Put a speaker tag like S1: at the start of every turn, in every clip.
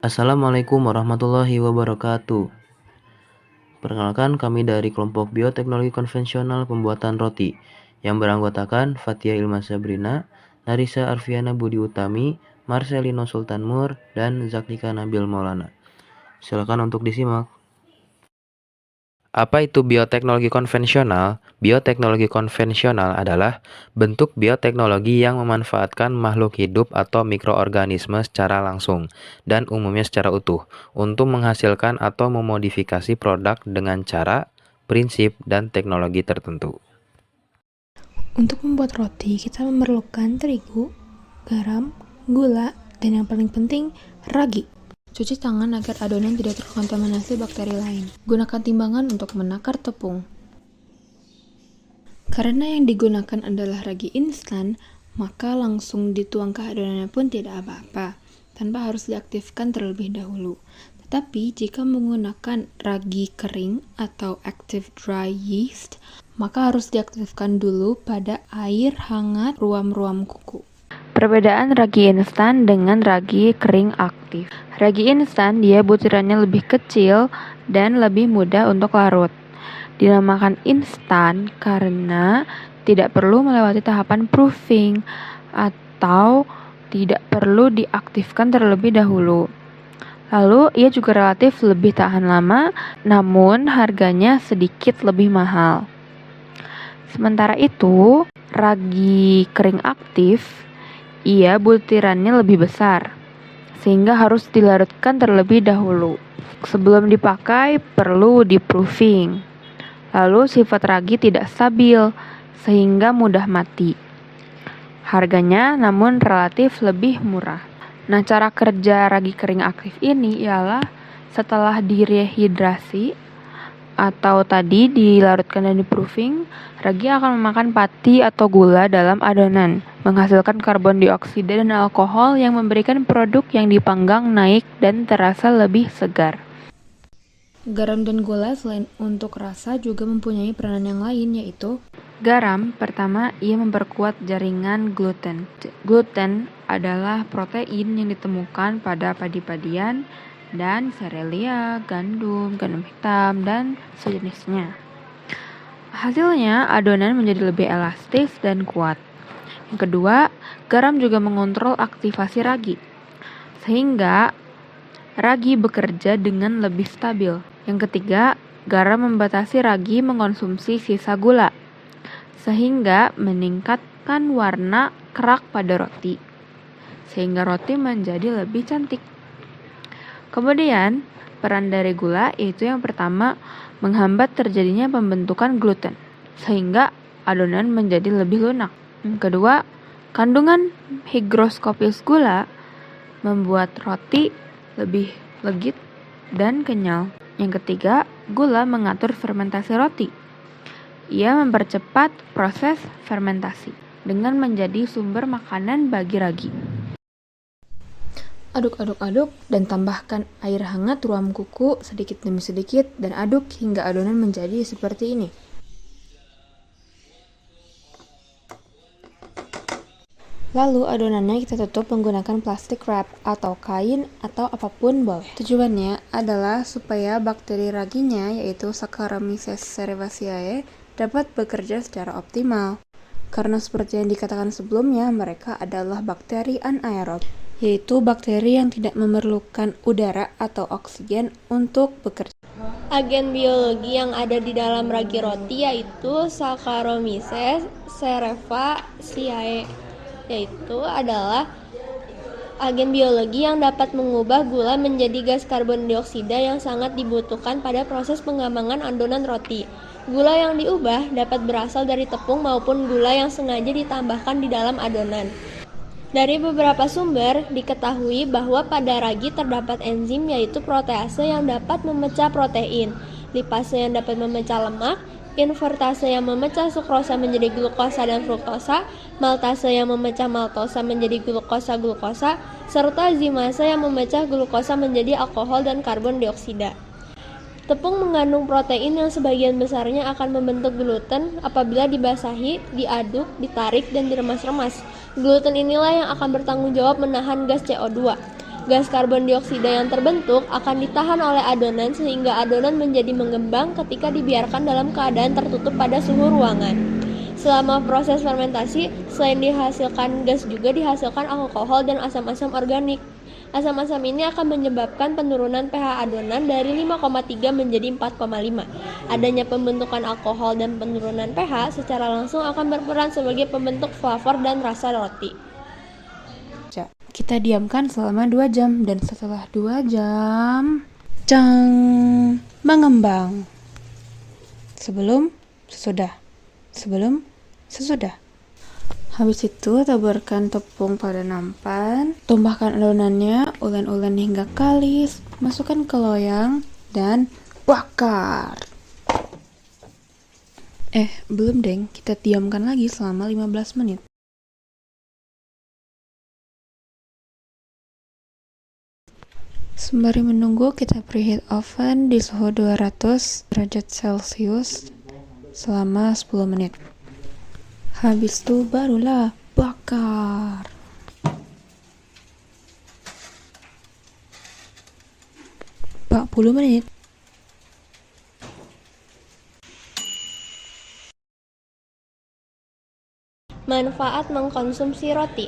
S1: Assalamualaikum warahmatullahi wabarakatuh. Perkenalkan, kami dari kelompok bioteknologi konvensional pembuatan roti yang beranggotakan Fathia Ilma Sabrina, Narisa Arfiana Budi Utami, Marcelino Sultanmur, dan Zaknika Nabil Maulana. Silakan untuk disimak. Apa itu bioteknologi konvensional? Bioteknologi konvensional adalah bentuk bioteknologi yang memanfaatkan makhluk hidup atau mikroorganisme secara langsung dan umumnya secara utuh untuk menghasilkan atau memodifikasi produk dengan cara, prinsip, dan teknologi tertentu.
S2: Untuk membuat roti, kita memerlukan terigu, garam, gula, dan yang paling penting, ragi. Cuci tangan agar adonan tidak terkontaminasi bakteri lain. Gunakan timbangan untuk menakar tepung. Karena yang digunakan adalah ragi instan, maka langsung dituang ke adonannya pun tidak apa-apa, tanpa harus diaktifkan terlebih dahulu. Tetapi jika menggunakan ragi kering atau active dry yeast, maka harus diaktifkan dulu pada air hangat ruam-ruam kuku. Perbedaan ragi instan dengan ragi kering aktif. Ragi instan dia butirannya lebih kecil dan lebih mudah untuk larut. Dinamakan instan karena tidak perlu melewati tahapan proofing atau tidak perlu diaktifkan terlebih dahulu. Lalu ia juga relatif lebih tahan lama, namun harganya sedikit lebih mahal. Sementara itu, ragi kering aktif ia butirannya lebih besar, sehingga harus dilarutkan terlebih dahulu. Sebelum dipakai, perlu di-proofing. Lalu sifat ragi tidak stabil, sehingga mudah mati. Harganya namun relatif lebih murah. Nah, cara kerja ragi kering aktif ini ialah setelah direhidrasi atau tadi dilarutkan dan di-proofing, ragi akan memakan pati atau gula dalam adonan, menghasilkan karbon dioksida dan alkohol yang memberikan produk yang dipanggang naik dan terasa lebih segar. Garam dan gula selain untuk rasa juga mempunyai peranan yang lain, yaitu garam. Pertama, ia memperkuat jaringan gluten. Gluten adalah protein yang ditemukan pada padi-padian dan serealia, gandum hitam, dan sejenisnya. Hasilnya, adonan menjadi lebih elastis dan kuat. Yang kedua, garam juga mengontrol aktivasi ragi, sehingga ragi bekerja dengan lebih stabil. Yang ketiga, garam membatasi ragi mengonsumsi sisa gula, sehingga meningkatkan warna kerak pada roti, sehingga roti menjadi lebih cantik. Kemudian, peran dari gula yaitu yang pertama, menghambat terjadinya pembentukan gluten, sehingga adonan menjadi lebih lunak. Yang kedua, kandungan higroskopis gula membuat roti lebih legit dan kenyal. Yang ketiga, gula mengatur fermentasi roti. Ia mempercepat proses fermentasi dengan menjadi sumber makanan bagi ragi. Aduk-aduk-aduk dan tambahkan air hangat ruam kuku sedikit demi sedikit dan aduk hingga adonan menjadi seperti ini. Lalu adonannya kita tutup menggunakan plastik wrap atau kain atau apapun boleh. Tujuannya adalah supaya bakteri raginya yaitu Saccharomyces cerevisiae dapat bekerja secara optimal. Karena seperti yang dikatakan sebelumnya, mereka adalah bakteri anaerob, yaitu bakteri yang tidak memerlukan udara atau oksigen untuk bekerja.
S3: Agen biologi yang ada di dalam ragi roti yaitu Saccharomyces cerevisiae, yaitu adalah agen biologi yang dapat mengubah gula menjadi gas karbon dioksida yang sangat dibutuhkan pada proses pengembangan adonan roti. Gula yang diubah dapat berasal dari tepung maupun gula yang sengaja ditambahkan di dalam adonan. Dari beberapa sumber, diketahui bahwa pada ragi terdapat enzim yaitu protease yang dapat memecah protein, lipase yang dapat memecah lemak, invertase yang memecah sukrosa menjadi glukosa dan fruktosa, maltase yang memecah maltosa menjadi glukosa, serta zimase yang memecah glukosa menjadi alkohol dan karbon dioksida. Tepung mengandung protein yang sebagian besarnya akan membentuk gluten apabila dibasahi, diaduk, ditarik, dan diremas-remas. Gluten inilah yang akan bertanggung jawab menahan gas CO2. Gas karbon dioksida yang terbentuk akan ditahan oleh adonan sehingga adonan menjadi mengembang ketika dibiarkan dalam keadaan tertutup pada suhu ruangan. Selama proses fermentasi, selain dihasilkan gas juga dihasilkan alkohol dan asam-asam organik. Asam-asam ini akan menyebabkan penurunan pH adonan dari 5,3 menjadi 4,5. Adanya pembentukan alkohol dan penurunan pH secara langsung akan berperan sebagai pembentuk flavor dan rasa roti.
S2: Kita diamkan selama 2 jam dan setelah 2 jam, cang, mengembang. Sebelum, sesudah. Habis itu taburkan tepung pada nampan, tumbahkan adonannya, ulen-ulen hingga kalis, masukkan ke loyang, dan bakar. Belum deng, kita diamkan lagi selama 15 menit. Sembari menunggu, kita preheat oven di suhu 200 derajat Celcius selama 10 menit. Habis itu barulah bakar. Bak 10 menit.
S3: Manfaat mengkonsumsi roti.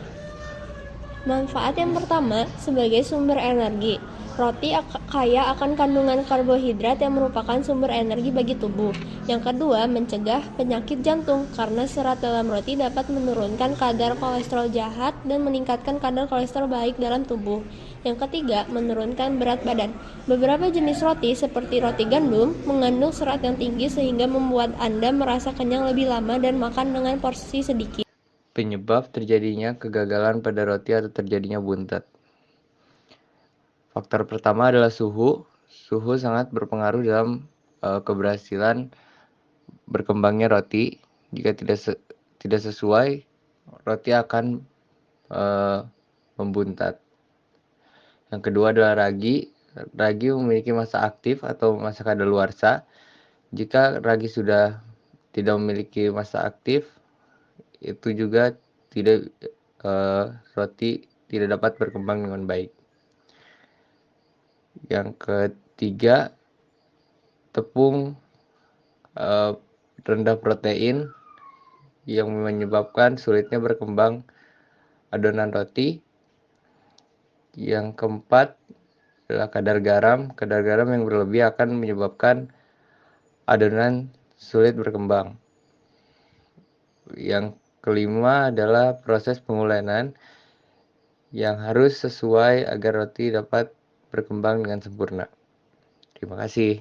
S3: Manfaat yang pertama, sebagai sumber energi. Roti kaya akan kandungan karbohidrat yang merupakan sumber energi bagi tubuh. Yang kedua, mencegah penyakit jantung karena serat dalam roti dapat menurunkan kadar kolesterol jahat dan meningkatkan kadar kolesterol baik dalam tubuh. Yang ketiga, menurunkan berat badan. Beberapa jenis roti seperti roti gandum mengandung serat yang tinggi sehingga membuat Anda merasa kenyang lebih lama dan makan dengan porsi sedikit.
S1: Penyebab terjadinya kegagalan pada roti atau terjadinya buntat. Faktor pertama adalah suhu. Suhu sangat berpengaruh dalam keberhasilan berkembangnya roti. Jika tidak sesuai, roti akan membuntat. Yang kedua adalah ragi. Ragi memiliki masa aktif atau masa kadaluarsa. Jika ragi sudah tidak memiliki masa aktif, itu juga roti tidak dapat berkembang dengan baik. Yang ketiga, tepung rendah protein yang menyebabkan sulitnya berkembang adonan roti. Yang keempat adalah kadar garam. Kadar garam yang berlebih akan menyebabkan adonan sulit berkembang. Yang kelima adalah proses pengulenan yang harus sesuai agar roti dapat berkembang dengan sempurna. Terima kasih.